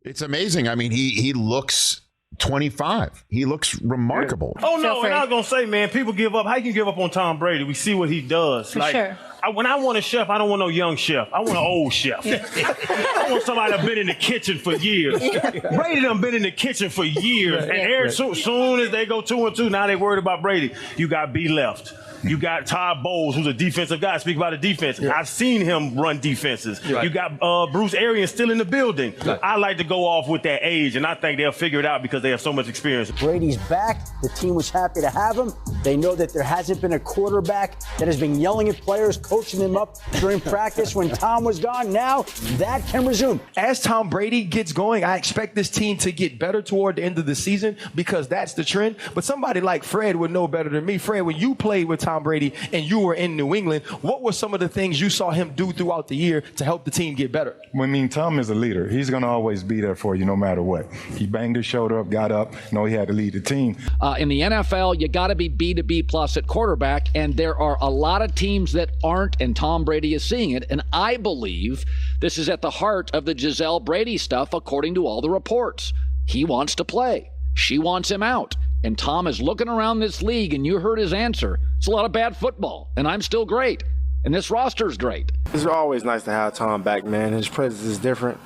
It's amazing. I mean, he looks 25. He looks remarkable. Yeah. Oh, no, and I was going to say, man, people give up. How you can give up on Tom Brady? We see what he does. For sure. When I want a chef, I don't want no young chef. I want an old chef. I want somebody that's been in the kitchen for years. Brady done been in the kitchen for years. And soon as they go 2-2, now they worried about Brady. You got B left. You got Todd Bowles, who's a defensive guy. Speak about the defense. Yeah. I've seen him run defenses. Right. You got Bruce Arians still in the building. Right. I like to go off with that age, and I think they'll figure it out because they have so much experience. Brady's back. The team was happy to have him. They know that there hasn't been a quarterback that has been yelling at players, coaching them up during practice when Tom was gone. Now that can resume. As Tom Brady gets going, I expect this team to get better toward the end of the season because that's the trend. But somebody like Fred would know better than me. Fred, when you played with Tom Brady and you were in New England, what were some of the things you saw him do throughout the year to help the team get better? I mean, Tom is a leader. He's going to always be there for you no matter what. He banged his shoulder up, got up, he had to lead the team. In the NFL, you got to be B to B plus at quarterback, and there are a lot of teams that aren't, and Tom Brady is seeing it. And I believe this is at the heart of the Giselle Brady stuff, according to all the reports. He wants to play. She wants him out. And Tom is looking around this league, and you heard his answer. It's a lot of bad football, and I'm still great. And this roster's great. It's always nice to have Tom back, man. His presence is different.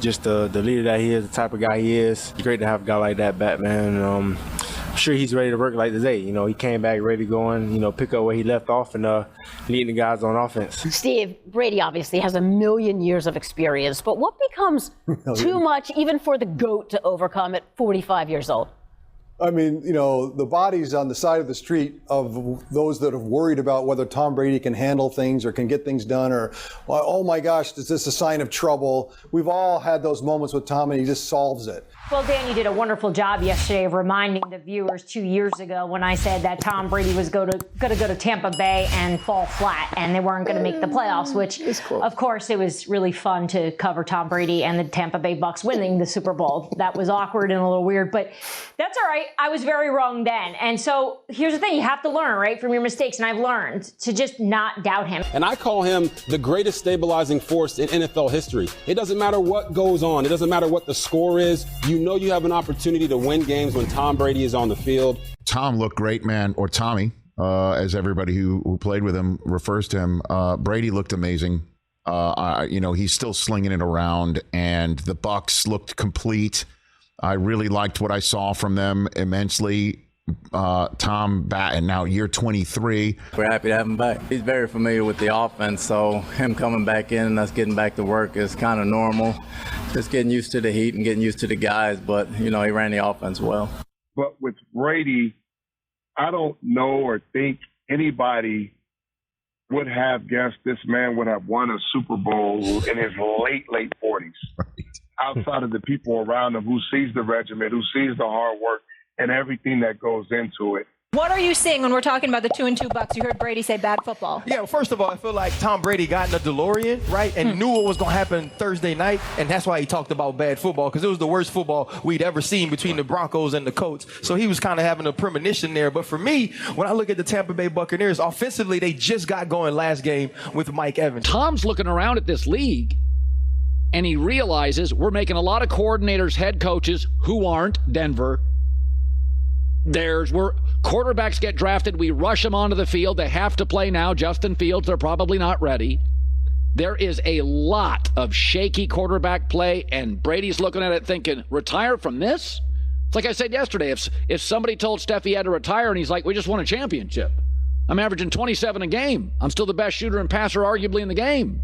Just the leader that he is, the type of guy he is. It's great to have a guy like that back, man. I'm sure he's ready to work like today. He came back ready to go in, pick up where he left off and leading the guys on offense. Steve, Brady obviously has 1,000,000 years of experience, but what becomes too much even for the GOAT to overcome at 45 years old? I mean, the bodies on the side of the street of those that are worried about whether Tom Brady can handle things or can get things done or, oh my gosh, is this a sign of trouble? We've all had those moments with Tom and he just solves it. Well, Dan, you did a wonderful job yesterday of reminding the viewers 2 years ago when I said that Tom Brady was going to go to Tampa Bay and fall flat and they weren't going to make the playoffs, which, of course, it was really fun to cover Tom Brady and the Tampa Bay Bucs winning the Super Bowl. That was awkward and a little weird, but that's all right. I was very wrong then. And so here's the thing. You have to learn, right, from your mistakes. And I've learned to just not doubt him. And I call him the greatest stabilizing force in NFL history. It doesn't matter what goes on. It doesn't matter what the score is. You have an opportunity to win games when Tom Brady is on the field. Tom looked great, man, or Tommy, as everybody who played with him refers to him. Brady looked amazing. He's still slinging it around, and the Bucs looked complete. I really liked what I saw from them immensely. Tom Batten, now year 23. We're happy to have him back. He's very familiar with the offense, so him coming back in and us getting back to work is kind of normal. Just getting used to the heat and getting used to the guys, but, he ran the offense well. But with Brady, I don't know or think anybody would have guessed this man would have won a Super Bowl in his late 40s. Right. Outside of the people around him who sees the regiment, who sees the hard work and everything that goes into it. What are you seeing when we're talking about the 2-2 Bucs? You heard Brady say bad football. Yeah, well, first of all, I feel like Tom Brady got in a DeLorean, right, and knew what was going to happen Thursday night, and that's why he talked about bad football, because it was the worst football we'd ever seen between the Broncos and the Colts. So he was kind of having a premonition there. But for me, when I look at the Tampa Bay Buccaneers, offensively, they just got going last game with Mike Evans. Tom's looking around at this league, and he realizes we're making a lot of coordinators, head coaches who aren't Denver. Where quarterbacks get drafted, we rush them onto the field. They have to play now. Justin Fields, they're probably not ready. There is a lot of shaky quarterback play, and Brady's looking at it thinking, retire from this? It's like I said yesterday, if somebody told Steph he had to retire and he's like, we just won a championship. I'm averaging 27 a game. I'm still the best shooter and passer arguably in the game.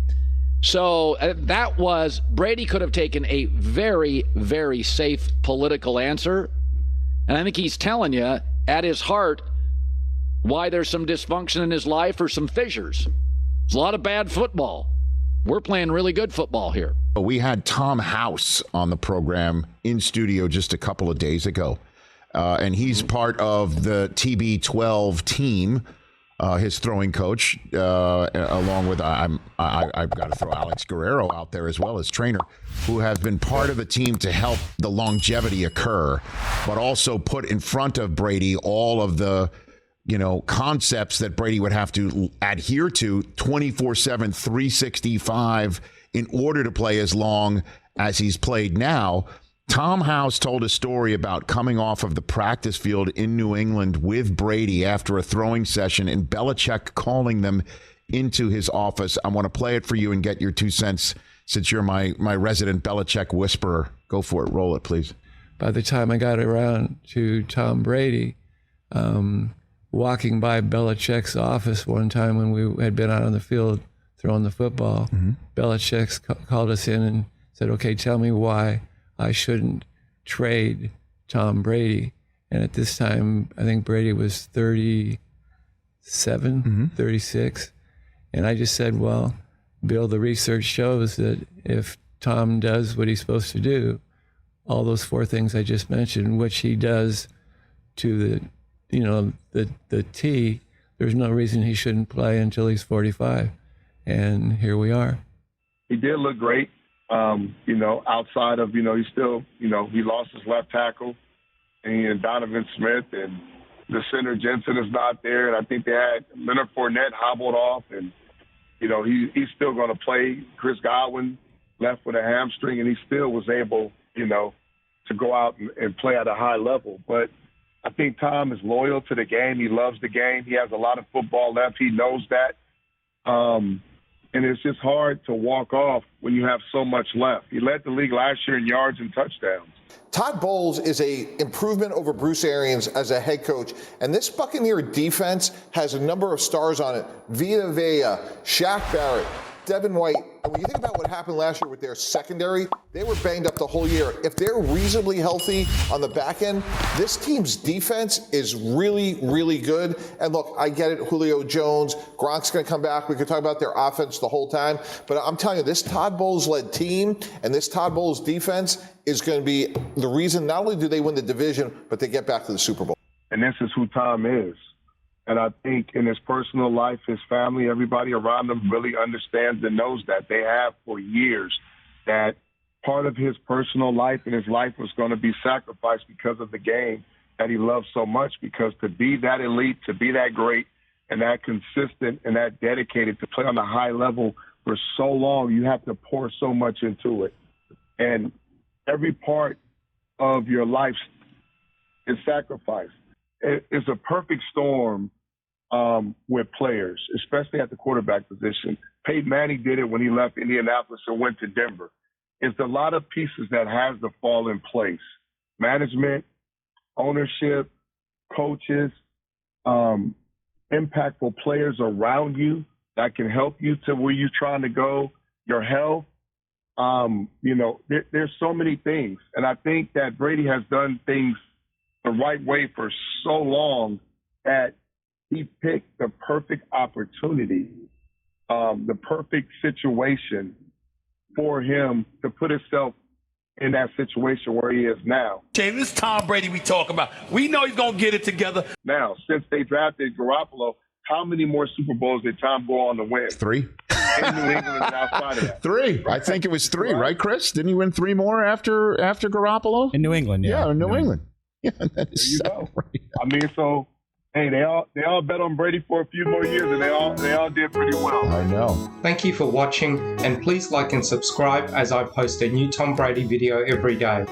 So Brady could have taken a very, very safe political answer. And I think he's telling you, at his heart, why there's some dysfunction in his life or some fissures. There's a lot of bad football. We're playing really good football here. We had Tom House on the program in studio just a couple of days ago. And he's part of the TB12 team, his throwing coach, along with, I've got to throw Alex Guerrero out there as well as trainer, who has been part of the team to help the longevity occur, but also put in front of Brady all of the, concepts that Brady would have to adhere to 24/7, 365 in order to play as long as he's played now. Tom House told a story about coming off of the practice field in New England with Brady after a throwing session and Belichick calling them into his office. I want to play it for you and get your 2 cents since you're my resident Belichick whisperer. Go for it. Roll it, please. By the time I got around to Tom Brady, walking by Belichick's office one time when we had been out on the field throwing the football, Belichick called us in and said, okay, tell me why I shouldn't trade Tom Brady. And at this time, I think Brady was 37, 36. And I just said, well, Bill, the research shows that if Tom does what he's supposed to do, all those 4 things I just mentioned, which he does to the T, there's no reason he shouldn't play until he's 45. And here we are. He did look great. Outside of, he still, he lost his left tackle and Donovan Smith and the center Jensen is not there. And I think they had Leonard Fournette hobbled off and, he's still going to play. Chris Godwin left with a hamstring and he still was able, to go out and play at a high level. But I think Tom is loyal to the game. He loves the game. He has a lot of football left. He knows that. And it's just hard to walk off when you have so much left. He led the league last year in yards and touchdowns. Todd Bowles is a improvement over Bruce Arians as a head coach. And this Buccaneer defense has a number of stars on it. Vita Vea, Shaq Barrett, Devin White. And when you think about what happened last year with their secondary, they were banged up the whole year. If they're reasonably healthy on the back end, this team's defense is really, really good. And look, I get it, Julio Jones, Gronk's going to come back. We could talk about their offense the whole time. But I'm telling you, this Todd Bowles-led team and this Todd Bowles defense is going to be the reason not only do they win the division, but they get back to the Super Bowl. And this is who Tom is. And I think in his personal life, his family, everybody around him really understands and knows that. They have for years that part of his personal life and his life was going to be sacrificed because of the game that he loves so much. Because to be that elite, to be that great, and that consistent and that dedicated to play on a high level for so long, you have to pour so much into it. And every part of your life is sacrificed. It's a perfect storm with players, especially at the quarterback position. Peyton Manning did it when he left Indianapolis and went to Denver. It's a lot of pieces that has to fall in place. Management, ownership, coaches, impactful players around you that can help you to where you're trying to go, your health. There's so many things. And I think that Brady has done things the right way for so long that he picked the perfect opportunity, the perfect situation for him to put himself in that situation where he is now. Jay, this Tom Brady we talk about. We know he's going to get it together. Now, since they drafted Garoppolo, how many more Super Bowls did Tom go on to win? 3. In New England and outside of that. 3. I think it was 3, right, Chris? Didn't he win 3 more after Garoppolo? In New England, yeah. Yeah, in New England. Yeah, that is there you go. I mean, so hey, they all bet on Brady for a few more years, and they all did pretty well. I know. Thank you for watching, and please like and subscribe as I post a new Tom Brady video every day.